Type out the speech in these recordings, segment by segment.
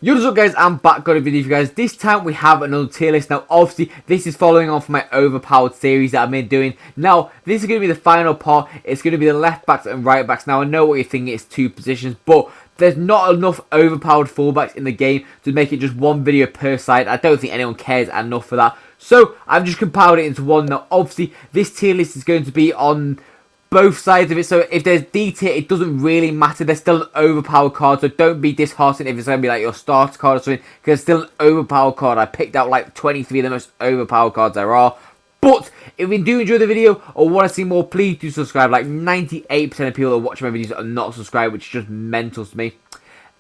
Yo, what's up guys, I'm back, got a video for you guys. This time we have another tier list. Now obviously this is following on from my overpowered series that I've been doing. Now this is going to be the final part. It's going to be the left backs and right backs. Now I know what you're thinking, it's two positions, but there's not enough overpowered fullbacks in the game to make it just one video per side. I don't think anyone cares enough for that. So I've just compiled it into one. Now obviously this tier list is going to be on both sides of it, so if there's D tier, it doesn't really matter. There's still an overpowered card, so don't be disheartened if it's going to be like your starter card or something, because it's still an overpowered card. I picked out like 23 of the most overpowered cards there are. But if you do enjoy the video or want to see more, please do subscribe. Like 98% of people that watch my videos are not subscribed, which is just mental to me.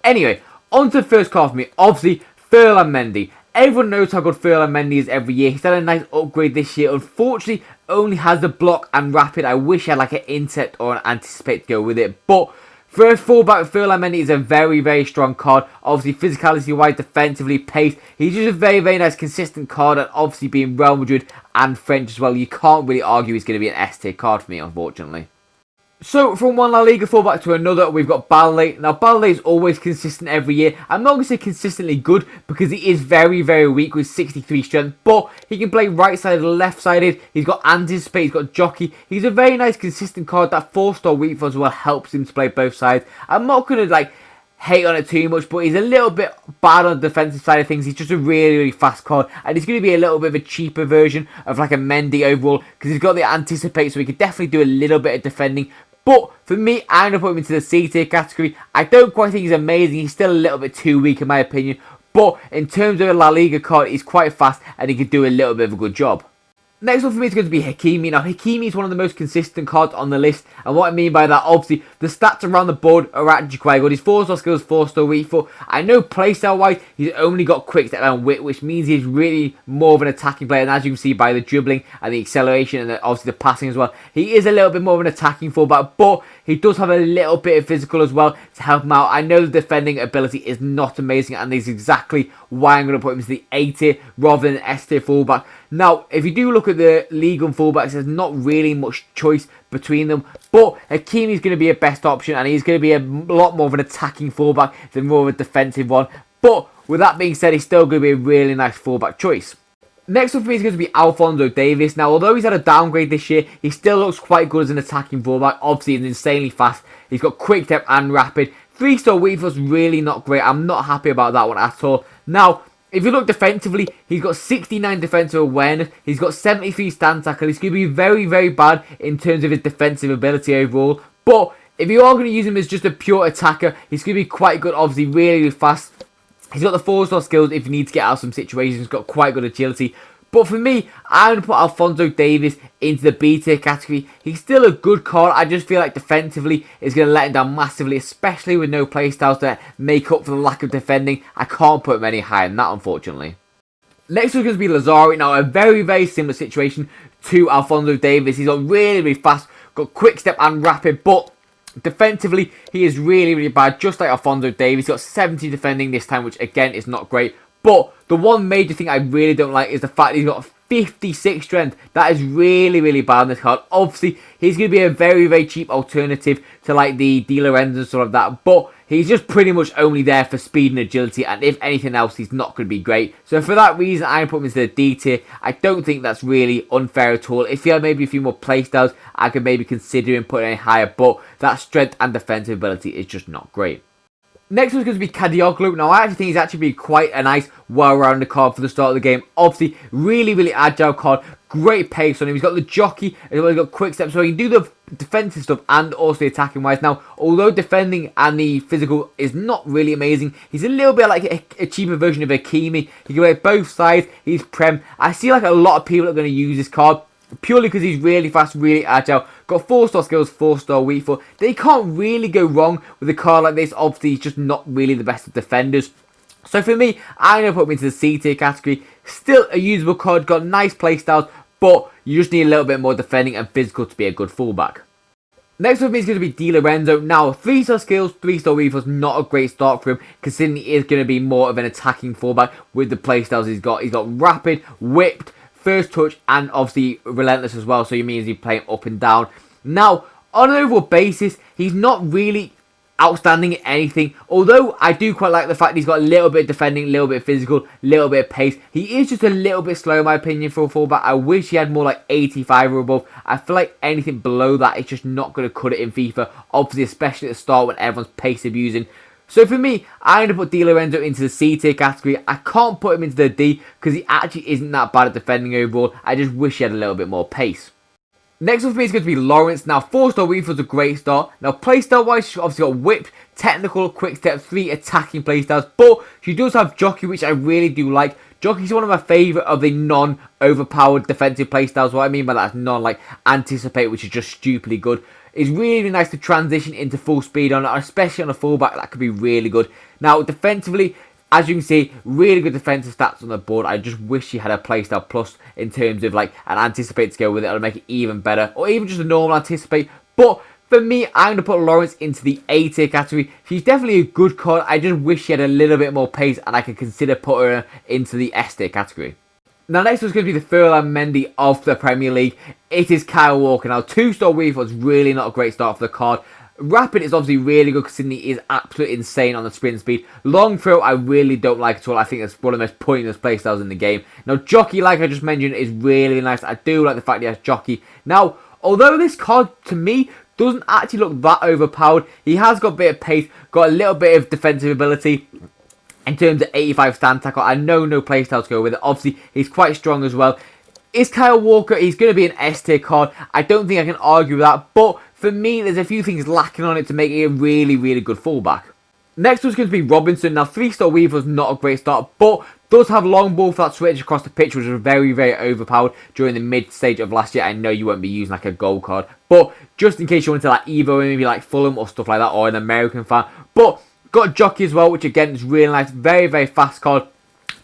Anyway, on to the first card for me. Obviously, Ferland Mendy. Everyone knows how good Ferland Mendy is every year. He's had a nice upgrade this year. Unfortunately, only has the block and rapid. I wish I had like an intercept or an anticipate to go with it. But for a fullback, Ferland Mendy is a very, very strong card. Obviously, physicality-wise, defensively, pace. He's just a very, very nice, consistent card. And obviously, being Real Madrid and French as well, you can't really argue he's going to be an S-tier card for me, unfortunately. So, from one La Liga fullback to another, we've got Balde. Now, Balde is always consistent every year. I'm not going to say consistently good, because he is very, very weak with 63 strength. But he can play right-sided, left-sided. He's got anticipate, he's got jockey. He's a very nice, consistent card. That 4-star weak foot as well helps him to play both sides. I'm not going to, hate on it too much, but he's a little bit bad on the defensive side of things. He's just a really, really fast card, and he's going to be a little bit of a cheaper version of like a Mendy overall, because he's got the anticipate, so he could definitely do a little bit of defending. But for me, I'm going to put him into the C tier category. I don't quite think he's amazing. He's still a little bit too weak in my opinion. But in terms of a La Liga card, he's quite fast and he could do a little bit of a good job. Next one for me is going to be Hakimi. Now, Hakimi is one of the most consistent cards on the list. And what I mean by that, obviously, the stats around the board are actually quite good. His 4-star skills, 4-star weak foot. I know playstyle-wise, he's only got quick step and wit, which means he's really more of an attacking player. And as you can see by the dribbling and the acceleration and obviously the passing as well, he is a little bit more of an attacking fullback. But he does have a little bit of physical as well to help him out. I know the defending ability is not amazing, and this is exactly why I'm going to put him into the A tier rather than an S tier fullback. Now, if you do look at the league and fullbacks, there's not really much choice between them. But Hakimi is going to be a best option, and he's going to be a lot more of an attacking fullback than more of a defensive one. But with that being said, he's still going to be a really nice fullback choice. Next up for me is going to be Alphonso Davies. Now, although he's had a downgrade this year, he still looks quite good as an attacking fullback. Obviously, he's insanely fast. He's got quick step and rapid. 3-star weak foot's really not great. I'm not happy about that one at all. Now, if you look defensively, he's got 69 defensive awareness. He's got 73 stand tackle. He's going to be very, very bad in terms of his defensive ability overall. But if you are going to use him as just a pure attacker, he's going to be quite good. Obviously, really, really fast. He's got the 4-star skills if you need to get out of some situations. He's got quite good agility. But for me, I'm going to put Alphonso Davies into the B tier category. He's still a good card. I just feel like defensively is going to let him down massively, especially with no playstyles to make up for the lack of defending. I can't put him any higher than that, unfortunately. Next one's going to be Lazari. Now, a very, very similar situation to Alphonso Davies. He's got really, really fast, got quick step and rapid, but defensively, he is really, really bad, just like Alphonso Davies. He's got 70 defending this time, which again is not great. But the one major thing I really don't like is the fact that he's got 56 strength. That is really, really bad on this card. Obviously, he's going to be a very, very cheap alternative to like the Di Lorenzo and stuff like that. But he's just pretty much only there for speed and agility. And if anything else, he's not going to be great. So for that reason, I'm putting him into the D tier. I don't think that's really unfair at all. If he had maybe a few more playstyles, I could maybe consider him putting him higher. But that strength and defensive ability is just not great. Next one's going to be Kadioglu. Now, I actually think he's actually been quite a nice, well-rounded card for the start of the game. Obviously, really, really agile card. Great pace on him. He's got the jockey, as well as he's got quick steps, so he can do the defensive stuff and also the attacking wise. Now, although defending and the physical is not really amazing, he's a little bit like a cheaper version of Hakimi. He can play both sides. He's prem. I see like a lot of people are going to use this card purely because he's really fast, really agile, got 4-star skills, 4-star weak foot. They can't really go wrong with a card like this. Obviously, he's just not really the best of defenders. So for me, I'm going to put him into the C tier category. Still a usable card, got nice playstyles, but you just need a little bit more defending and physical to be a good fullback. Next up is going to be Di Lorenzo. Now, 3-star skills, 3-star weak foot's not a great start for him, considering he is going to be more of an attacking fullback with the playstyles he's got. He's got rapid, whipped, first touch, and obviously relentless as well, so it means he's playing up and down. Now, on an overall basis, he's not really outstanding at anything. Although I do quite like the fact he's got a little bit of defending, a little bit of physical, a little bit of pace. He is just a little bit slow in my opinion for a fullback. I wish he had more like 85 or above. I feel like anything below that is just not going to cut it in FIFA. Obviously, especially at the start when everyone's pace abusing. So for me, I'm going to put Di Lorenzo into the C tier category. I can't put him into the D because he actually isn't that bad at defending overall. I just wish he had a little bit more pace. Next one for me is going to be Lawrence. Now, 4-star weave was a great start. Now, playstyle wise, she's obviously got whip, technical, quick step, 3 attacking playstyles. But she does have jockey, which I really do like. Jockey's one of my favourite of the non-overpowered defensive playstyles. What I mean by that is non-like anticipate, which is just stupidly good. It's really nice to transition into full speed on it, especially on a fullback. That could be really good. Now, defensively, as you can see, really good defensive stats on the board. I just wish she had a playstyle plus in terms of like an anticipate to go with it. It'll make it even better. Or even just a normal anticipate. But for me, I'm going to put Lawrence into the A tier category. She's definitely a good card. I just wish she had a little bit more pace and I could consider putting her into the S tier category. Now, next one's going to be the Furlan Mendy of the Premier League. It is Kyle Walker. Now, 2-star weave was really not a great start for the card. Rapid is obviously really good because Sydney is absolutely insane on the sprint speed. Long throw, I really don't like at all. I think it's one of the most pointless playstyles in the game. Now, jockey, like I just mentioned, is really nice. I do like the fact he has jockey. Now, although this card, to me, doesn't actually look that overpowered, he has got a bit of pace, got a little bit of defensive ability. In terms of 85 stand tackle, I know no playstyle to go with it. Obviously, he's quite strong as well. Is Kyle Walker, he's going to be an S tier card. I don't think I can argue with that. But for me, there's a few things lacking on it to make it a really, really good fullback. Next one's going to be Robinson. Now, 3-star weave was not a great start, but does have long ball for that switch across the pitch, which was very, very overpowered during the mid stage of last year. I know you won't be using like a gold card, but just in case you want to like Evo, maybe like Fulham or stuff like that, or an American fan. But got jockey as well, which again is really nice. Very, very fast card.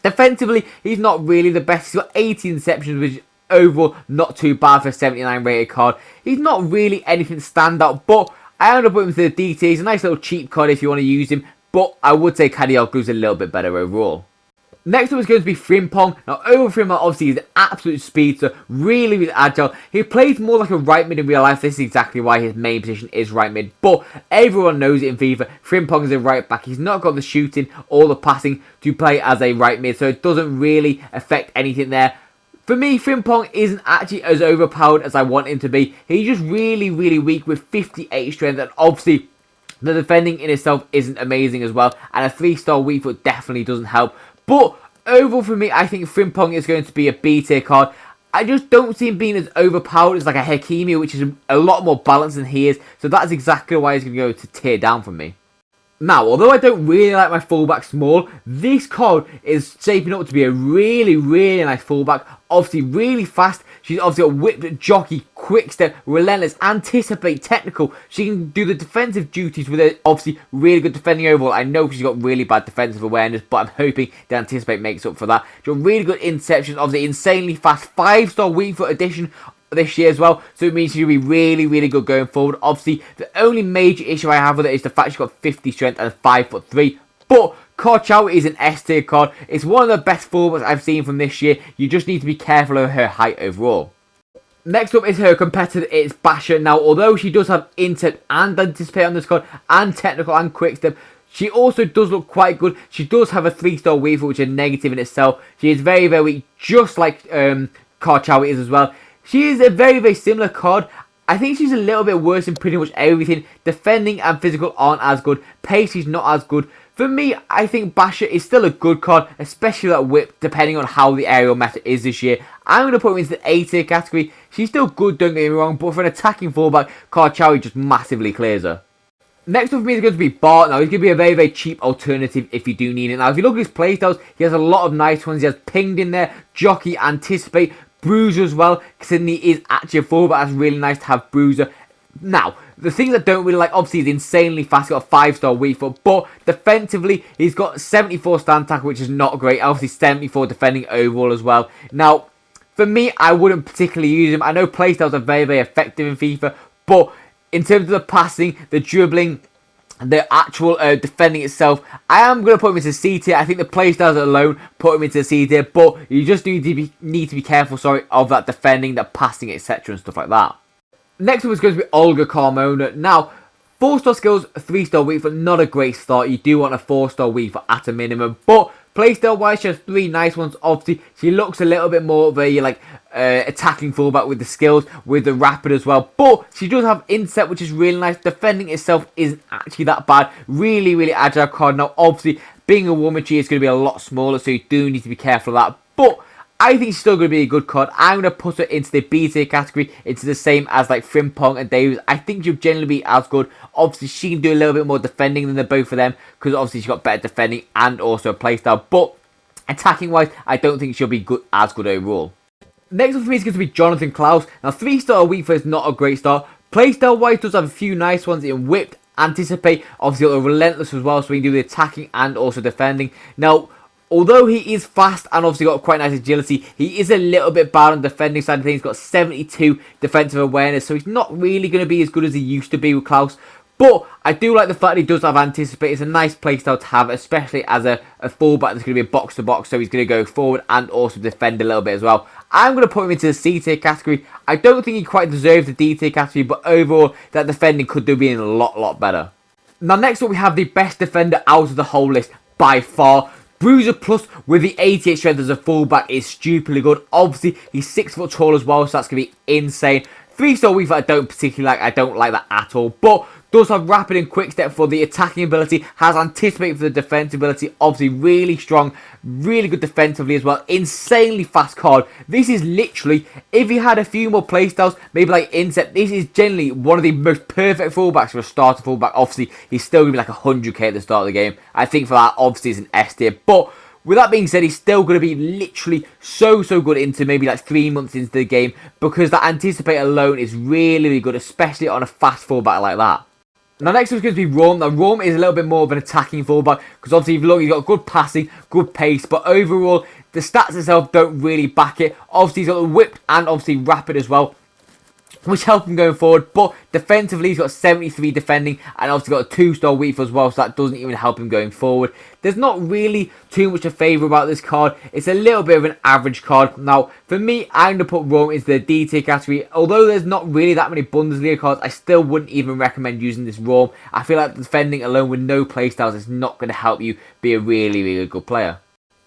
Defensively, he's not really the best. He's got 80 interceptions, which is overall not too bad for a 79 rated card. He's not really anything standout, but I end up putting him to the D tier. He's a nice little cheap card if you want to use him, but I would say Kadioglu's a little bit better overall. Next up is going to be Frimpong. Now, over Frimpong, obviously, he's an absolute speedster, really, really agile. He plays more like a right mid in real life. This is exactly why his main position is right mid. But everyone knows it in FIFA. Frimpong is a right back. He's not got the shooting or the passing to play as a right mid, so it doesn't really affect anything there. For me, Frimpong isn't actually as overpowered as I want him to be. He's just really, really weak with 58 strength, and obviously the defending in itself isn't amazing as well. And a 3-star weak foot definitely doesn't help. But overall for me, I think Frimpong is going to be a B tier card. I just don't see him being as overpowered as like a Hakimi, which is a lot more balanced than he is. So that's exactly why he's going to go to tier down from me. Now, although I don't really like my fullback small, this card is shaping up to be a really, really nice fullback. Obviously, really fast. She's obviously got whipped, jockey, quick step, relentless, anticipate, technical. She can do the defensive duties with her, obviously really good defending overall. I know she's got really bad defensive awareness, but I'm hoping the anticipate makes up for that. She's got really good interceptions, obviously insanely fast. 5-star weak foot addition this year as well, so it means she'll be really, really good going forward. Obviously, the only major issue I have with it is the fact she's got 50 strength and 5'3", but Karchow is an S tier card. It's one of the best fullbacks I've seen from this year. You just need to be careful of her height overall. Next up is her competitor, it's Basha. Now, although she does have intercept and anticipate on this card, and technical and quick step, she also does look quite good. She does have a 3-star weaver, which is negative in itself. She is very, very weak, just like Karchow is as well. She is a very, very similar card. I think she's a little bit worse in pretty much everything. Defending and physical aren't as good. Pace is not as good. For me, I think Basha is still a good card, especially that whip, depending on how the aerial meta is this year. I'm going to put her into the A tier category. She's still good, don't get me wrong, but for an attacking fullback, Karchow just massively clears her. Next up for me is going to be Bart. Now, he's going to be a very, very cheap alternative if you do need it. Now, if you look at his playstyles, he has a lot of nice ones. He has pinged in there, jockey, anticipate, bruiser as well. Sydney is actually a fullback. That's really nice to have bruiser. Now, the things I don't really like, obviously, he's insanely fast. He's got a 5-star weak foot, but defensively, he's got 74 stand tackle, which is not great. Obviously, 74 defending overall as well. Now, for me, I wouldn't particularly use him. I know playstyles are very, very effective in FIFA, but in terms of the passing, the dribbling, the actual defending itself, I am going to put him into C tier. I think the playstyles alone put him into the C tier, but you just need to be careful, of that defending, that passing, etc. and stuff like that. Next up is going to be Olga Carmona. Now, 4-star skills, 3-star weak foot, not a great start. You do want a 4-star weak foot at a minimum. But playstyle wise, she has 3 nice ones. Obviously, she looks a little bit more of a attacking fullback with the skills, with the rapid as well. But she does have inset, which is really nice. Defending itself isn't actually that bad. Really, really agile card. Now, obviously, being a woman, she is going to be a lot smaller, so you do need to be careful of that. But I think she's still going to be a good card. I'm going to put her into the B tier category. It's the same as like Frimpong and Davis. I think she'll generally be as good. Obviously, she can do a little bit more defending than the both of them, because obviously she's got better defending and also a playstyle. But attacking wise, I don't think she'll be good overall. Next up for me is going to be Jonathan Klaus. Now, 3-star weak foot is not a great start. Playstyle wise, does have a few nice ones in whipped, anticipate, obviously got a relentless as well, so we can do the attacking and also defending. Now, although he is fast and obviously got quite nice agility, he is a little bit bad on the defending side of things. He's got 72 defensive awareness, so he's not really going to be as good as he used to be with Klaus. But I do like the fact that he does have anticipate. It's a nice playstyle to have, especially as a fullback that's going to be a box-to-box, so he's going to go forward and also defend a little bit as well. I'm going to put him into the C tier category. I don't think he quite deserves the D tier category, but overall, that defending could do being a lot better. Now, next up, we have the best defender out of the whole list by far. Bruiser Plus with the 88 strength as a fullback is stupidly good. Obviously, he's 6 foot tall as well, so that's going to be insane. 3-star weak foot I don't particularly like. I don't like that at all. But does have rapid and quick step for the attacking ability. Has anticipate for the defensive ability. Obviously, really strong. Really good defensively as well. Insanely fast card. This is literally, if he had a few more playstyles, maybe like inset, this is generally one of the most perfect fullbacks for a starter fullback. Obviously, he's still going to be like 100k at the start of the game. I think for that, obviously, it's an S tier. But with that being said, he's still going to be literally so good into maybe like 3 months into the game, because that anticipate alone is really good, especially on a fast fullback like that. Now, next up is going to be Rome. Now, Rome is a little bit more of an attacking fullback, because obviously, if you look, he's got good passing, good pace, but overall, the stats itself don't really back it. Obviously, he's got the whip and obviously rapid as well, which help him going forward. But defensively, he's got 73 defending and obviously got a 2-star weak foot as well, so that doesn't even help him going forward. There's not really too much to favour about this card. It's a little bit of an average card. Now, for me, I'm going to put Rome into the D tier category. Although there's not really that many Bundesliga cards, I still wouldn't even recommend using this Rome. I feel like defending alone with no playstyles is not going to help you be a really good player.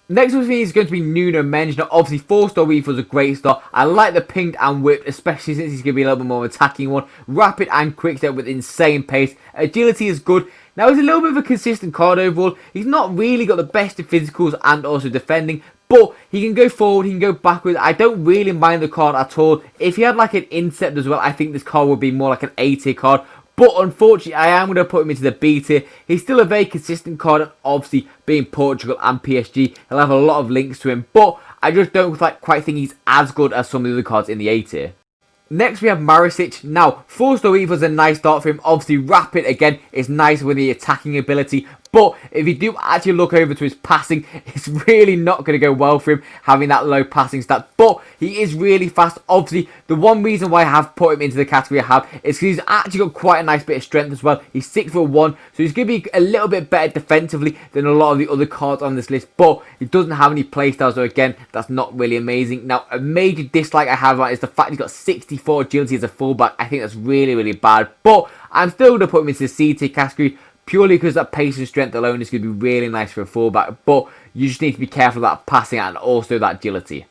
Next up for me is going to be Nuno Mendes. Now, obviously, 4-star weak foot is a great start. I like the pinged and whipped, especially since he's going to be a little bit more of an attacking one. Rapid and quick step with insane pace. Agility is good. Now, he's a little bit of a consistent card overall. He's not really got the best of physicals and also defending, but he can go forward, he can go backwards. I don't really mind the card at all. If he had like an incept as well, I think this card would be more like an A tier card. But unfortunately, I am going to put him into the B tier. He's still a very consistent card, and obviously, being Portugal and PSG, he'll have a lot of links to him. But I just don't quite think he's as good as some of the other cards in the A tier. Next, we have Marisic. Now, 4-star weak foot is a nice start for him. Obviously, rapid, again, is nice with the attacking ability. But if you do actually look over to his passing, it's really not going to go well for him having that low passing stat. But he is really fast. Obviously, the one reason why I have put him into the category I have is because he's actually got quite a nice bit of strength as well. He's 6'1", so he's going to be a little bit better defensively than a lot of the other cards on this list. But he doesn't have any playstyles, so again, that's not really amazing. Now, a major dislike I have about it is the fact he's got 64 agility as a fullback. I think that's really bad. But I'm still going to put him into the C tier category, purely because that pace and strength alone is going to be really nice for a fullback. But you just need to be careful of that passing and also that agility.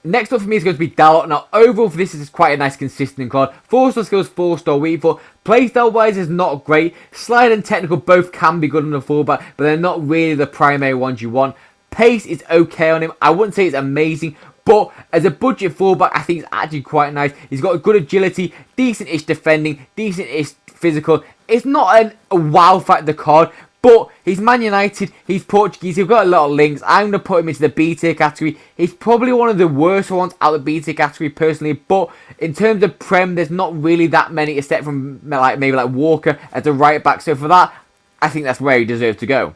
Next up for me is going to be Dalot. Now, overall for this is quite a nice consistent card. 4-star skills, 4-star weak foot. Playstyle wise is not great. Slide and technical both can be good on the fullback, but they're not really the primary ones you want. Pace is okay on him. I wouldn't say it's amazing, but as a budget fullback, I think it's actually quite nice. He's got a good agility, decent-ish defending, decent-ish physical. It's not a wow factor card, but he's Man United, he's Portuguese, he's got a lot of links. I'm going to put him into the B tier category. He's probably one of the worst ones out of the B tier category personally, but in terms of Prem, there's not really that many except from maybe like Walker as a right back. So for that, I think that's where he deserves to go.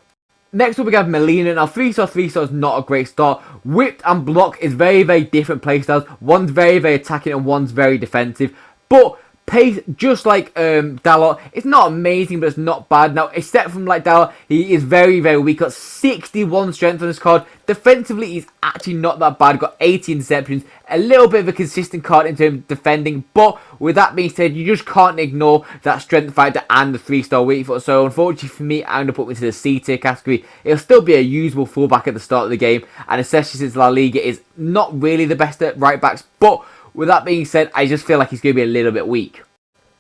Next up we have Melina. Now 3-star is not a great start. Whipped and block is very different playstyles. One's very attacking and one's very defensive. But Pace, just like Dalot, it's not amazing, but it's not bad. Now, except from like Dalot, he is very, very weak. Got 61 strength on this card. Defensively, he's actually not that bad. Got 80 interceptions. A little bit of a consistent card in terms of defending. But with that being said, you just can't ignore that strength factor and the 3-star weak foot. So unfortunately for me, I'm going to put him into the C tier category. It'll still be a usable fullback at the start of the game. And especially since La Liga is not really the best at right backs. But with that being said, I just feel like he's going to be a little bit weak.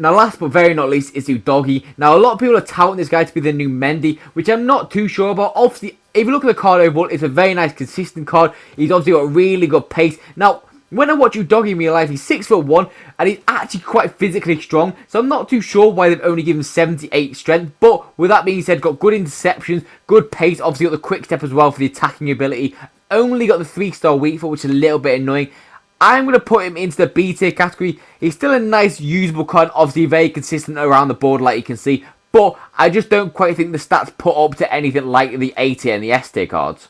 Now, last but very not least is Udogie. Now, a lot of people are touting this guy to be the new Mendy, which I'm not too sure about. Obviously, if you look at the card overall, it's a very nice, consistent card. He's obviously got really good pace. Now, when I watch Udogie in real life, he's 6'1", and he's actually quite physically strong. So I'm not too sure why they've only given 78 strength. But with that being said, got good interceptions, good pace. Obviously, got the quick step as well for the attacking ability. Only got the 3-star weak foot, which is a little bit annoying. I'm going to put him into the B tier category. He's still a nice, usable card. Obviously, very consistent around the board, like you can see. But I just don't quite think the stats put up to anything like the A tier and the S tier cards.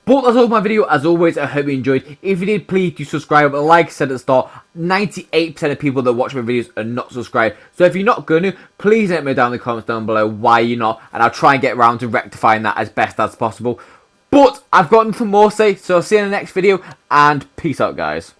But that's all for my video. As always, I hope you enjoyed. If you did, please do subscribe. Like I said at the start, 98% of people that watch my videos are not subscribed. So if you're not going to, please let me know down in the comments down below why you're not. And I'll try and get around to rectifying that as best as possible. But I've got nothing more to say, so I'll see you in the next video, and peace out, guys.